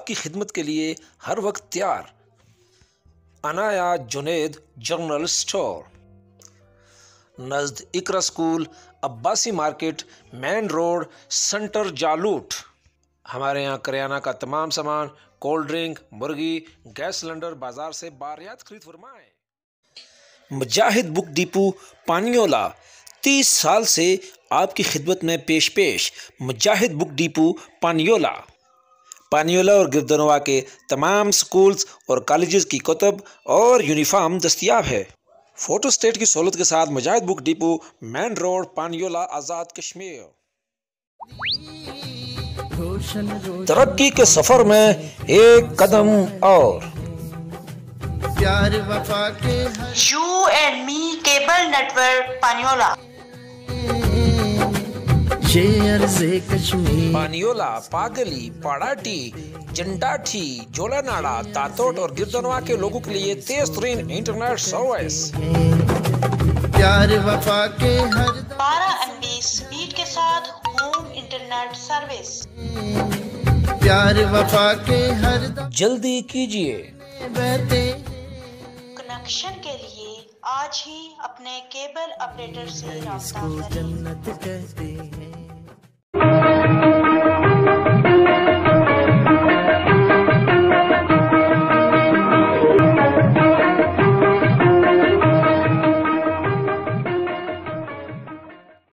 आपकी खिदमत के लिए हर वक्त तैयार। अनाया जुनेद जनरल स्टोर, नज़द Iqra school, Abbasi market, main road, center जालूट। हमारे यहाँ करियाना का तमाम सामान, कोल्ड ड्रिंक, मुर्गी, गैस सिलेंडर बाजार से बारियात खरीद फरमाएं। मुजाहिद बुक डिपो पानियोला 30 साल से आपकी खिदमत में पेश। मुजाहिद बुक डिपो पानियोला और गिरदनवा के तमाम स्कूल्स और कॉलेजेस की कुतुब और यूनिफॉर्म दस्तियाब है। फोटो स्टेट की सहूलत के साथ Mujahid book depot, main road, Paniola, Azad Kashmir. तरक्की के सफर में एक कदम और। You and me cable network Paniola. Paniola, पागली, पाड़ाटी, जंडाठी, जोलानाड़ा, तातोट और गिरदनवा के लोगों के लिए तेज तरीन इंटरनेट सर्विस। 12 MB स्पीड के साथ होम इंटरनेट सर्विस। जल्दी कीजिए, कनेक्शन के लिए आज ही अपने केबल ऑपरेटर से राब्ता करें।